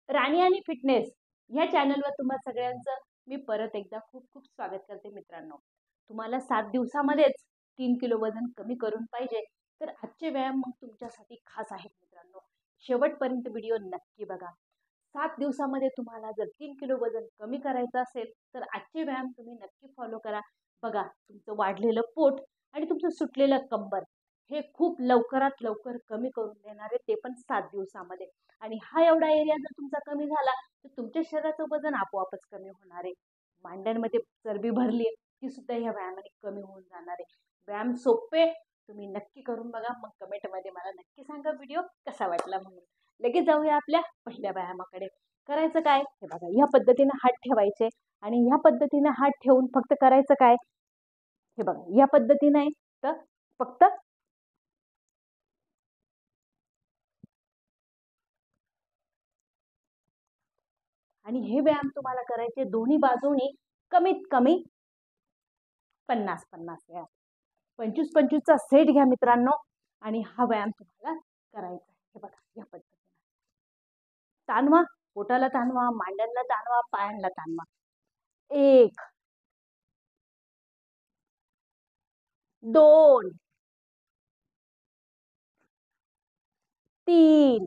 राणी आणि फिटनेस ह्या चॅनलवर तुम्हा सगळ्यांचं मी परत एकदा खूप खूप स्वागत करते मित्रांनो. तुम्हाला 7 दिवसामध्येच 3 किलो वजन कमी करून पाहिजे तर आजचे व्यायाम मग तुमच्यासाठी खास आहेत मित्रांनो. शेवटपर्यंत व्हिडिओ नक्की बघा. 7 दिवसामध्ये तुम्हाला जर 3 किलो वजन कमी करायचं असेल तर आजचे व्यायाम तुम्ही नक्की फॉलो करा. बघा, तुमचं वाढलेलं पोट आणि तुमचं सुटलेलं कंबर हे खूप लवकरात लवकर कमी करून देणार आहे, ते पण 7 दिवसामध्ये. आणि हा एवढा एरिया जर तुमचा कमी झाला तर तुमच्या शरीराचं वजन आपोआपच कमी होणार आहे. मांड्यांमध्ये चरबी भरली आहे ती सुद्धा ह्या व्यायामाने कमी होऊन जाणार आहे. व्यायाम सोपे, तुम्ही नक्की करून बघा. मग कमेंटमध्ये मला नक्की सांगा व्हिडिओ कसा वाटला म्हणून. लगेच जाऊया आपल्या पहिल्या व्यायामाकडे. करायचं काय, हे बघा, ह्या पद्धतीने हात ठेवायचे आणि ह्या पद्धतीने हात ठेवून फक्त करायचं काय, हे बघा, या पद्धतीने तर फक्त आणि हे व्यायाम तुम्हाला करायचे दोन्ही बाजूनी कमीत कमी 50-50 वेळा. 25-25चा सेट घ्या मित्रांनो आणि हा व्यायाम तुम्हाला करायचा आहे. हे बघा, या पद्धतीने ताणवा, पोटाला ताणवा, मांड्यांना ताणवा, पायांना ताणवा. 1 2 3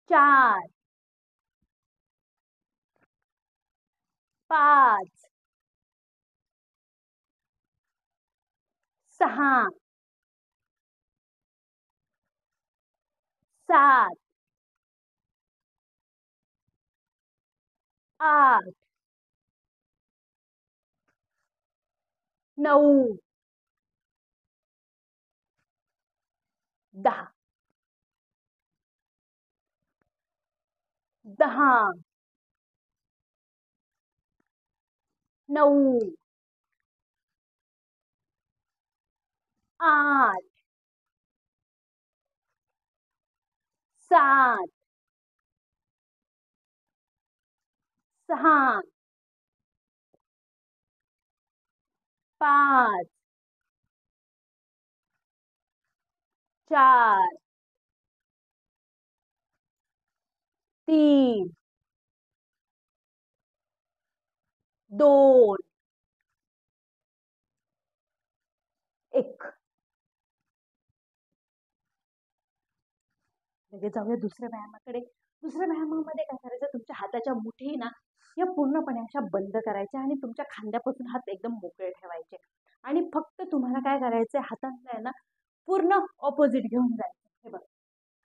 4 5 6 7 8 9 10 10 9 8 7 6 5 4 3 2 1. लगेच जाऊया दुसऱ्या व्यायामाकडे. दुसऱ्या व्यायामामध्ये काय करायचं, तुमच्या हाताच्या मुठी ना या पूर्णपणे अशा बंद करायच्या आणि तुमच्या खांद्यापासून हात एकदम मोकळे ठेवायचे आणि फक्त तुम्हाला काय करायचंय, हातांना आहे ना पूर्ण ऑपोजिट घेऊन जायचं. हे बघ,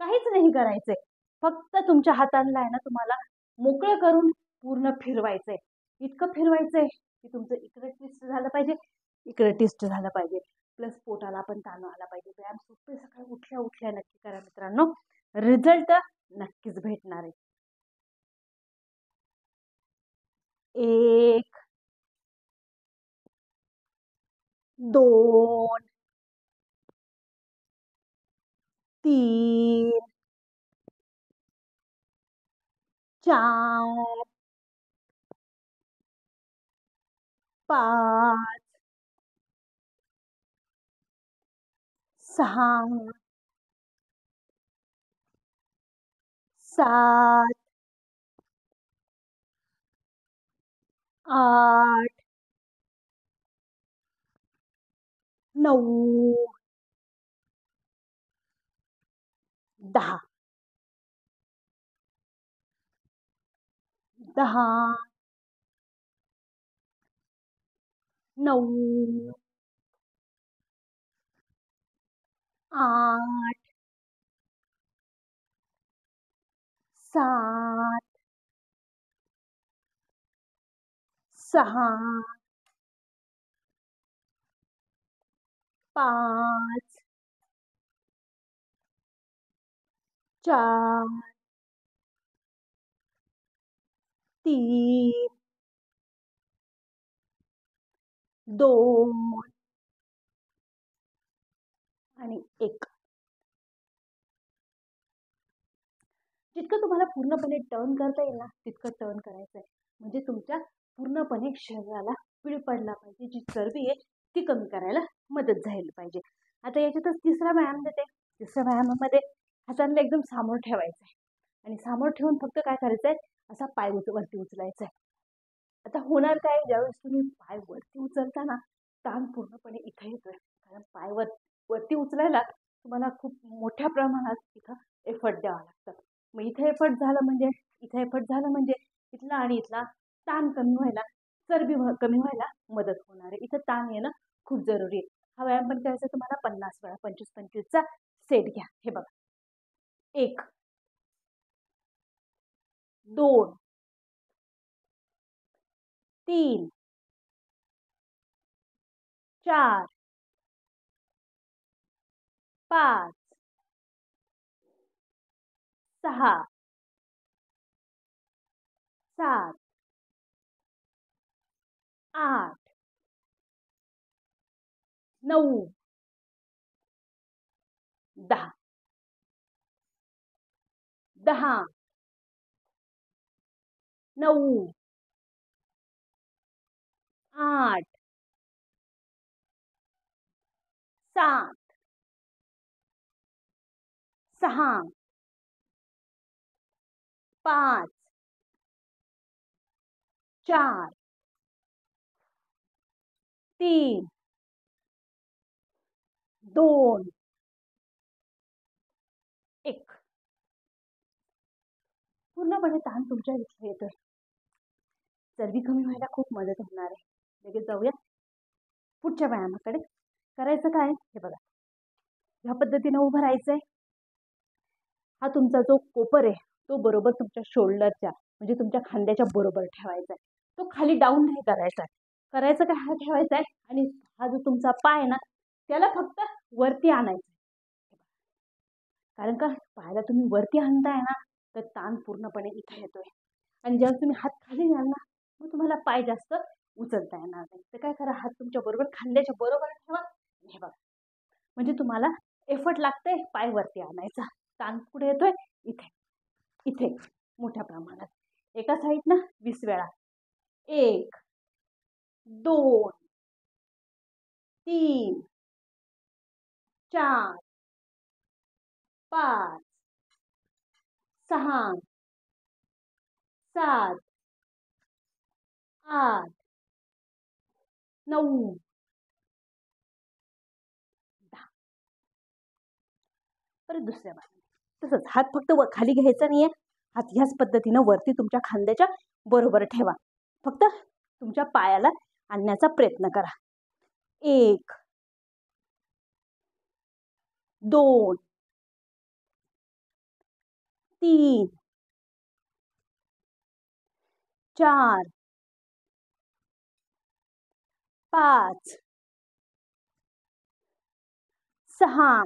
काहीच नाही करायचंय, फक्त तुमच्या हातांना आहे ना तुम्हाला मोकळं करून पूर्ण फिरवायचंय. इतकं फिरवायचंय की तुमचं इकडे ट्विस्ट झालं पाहिजे, इकडे ट्विस्ट झालं पाहिजे, प्लस पोटाला पण ताण आला पाहिजे. व्यायाम सोपे, सकाळी उठल्या उठल्या नक्की करा मित्रांनो, रिझल्ट नक्कीच भेटणार आहे. 1 2 3 4 5 6 7 8 9 10 10 9 8 7 6 5 4 3 2 आणि 1. जितकं तुम्हाला पूर्णपणे टर्न करता येईल ना तितकं टर्न करायचं आहे, म्हणजे तुमच्या पूर्णपणे शरीराला पीळ पडला पाहिजे. जी चरबी आहे ती कमी करायला मदत झाली पाहिजे. आता याच्यातच तिसरा व्यायाम देते. तिसऱ्या व्यायामामध्ये हातांना एकदम समोर ठेवायचं आहे आणि समोर ठेवून फक्त काय करायचं आहे, असा पाय वरती उचलायचा आहे. आता होणार काय, ज्यावेळेस तुम्ही पाय वरती उचलता ना, ताण पूर्णपणे इथे येतोय. कारण पाय वरती उचलायला तुम्हाला खूप मोठ्या प्रमाणात इथं एफर्ट द्यावा लागतं. मग इथे एफर्ट झालं म्हणजे, इथे एफर्ट झालं म्हणजे इथला आणि इथला ताण कमी व्हायला, चरबी कमी व्हायला मदत होणार आहे. इथं ताण येणं खूप जरुरी आहे. हा व्यायाम पण करायचा तुम्हाला 50 वेळा, 25-25चा सेट घ्या. हे बघा, 1, 2, 3, 4, 5, 6, 7, 8, 9, 10, 10, 9, 8, 7, 6, 5, 4, 3, 2, 1. पूर्णपणे ताण तुमच्या इथे येतोय. चरबी कमी व्हायला खूप मदत होणार आहे. लगेच जाऊया पुढच्या व्यायामाकडे. करायचं काय, हे बघा, ह्या पद्धतीने उभं राहायचंय. हा तुमचा जो कोपर आहे तो बरोबर तुमच्या शोल्डरच्या म्हणजे तुमच्या खांद्याच्या बरोबर ठेवायचा आहे. तो खाली डाऊन नाही करायचा आहे. करायचं काय, हा ठेवायचा आहे आणि हा जो तुमचा पाय आहे ना, त्याला फक्त वरती आणायचं. कारण का, पायाला तुम्ही वरती आणताय ना, तर ताण पूर्णपणे इथे येतोय. आणि जेव्हा तुम्ही हात खाली घ्याल ना, मग तुम्हाला पाय जास्त उचलता येणार नाही. तर काय करा, हात तुमच्या बरोबर खांद्याच्या बरोबर ठेवा. हे बघा, म्हणजे तुम्हाला एफर्ट लागतंय पाय वरती आणायचा. ताण कुठे येतोय, इथे इथे मोठ्या प्रमाणात. एका साईडनं 20 वेळा. 1, 2, 3, 4, 5, 6, 7, 8, 9, 10. परत दुसऱ्या बाजूने तसंच. हात फक्त खाली घ्यायचा नाहीये. हात ह्याच पद्धतीनं वरती तुमच्या खांद्याच्या बरोबर ठेवा. फक्त तुमच्या पायाला आणण्याचा प्रयत्न करा. 1, 2, 3, 4, 5, 6,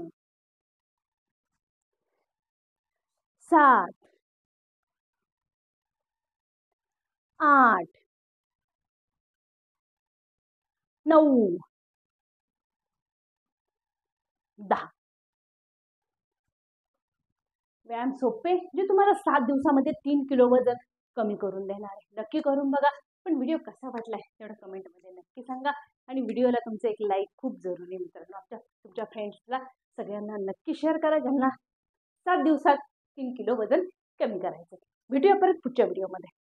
7, 8, 9, 10. व्यायाम सोपे, जे तुम्हाला 7 दिवसामध्ये 3 किलो वजन कमी करून देणार आहे. नक्की करून बघा. पण व्हिडिओ कसा वाटलाय तेवढं कमेंटमध्ये नक्की सांगा. आणि व्हिडिओला तुमचं एक लाईक खूप जरुरी आहे मित्रांनो. तुमच्या फ्रेंड्सला सगळ्यांना नक्की शेअर करा, ज्यांना 7 दिवसात 3 किलो वजन कमी करायचं. भेटूया परत पुढच्या व्हिडिओमध्ये.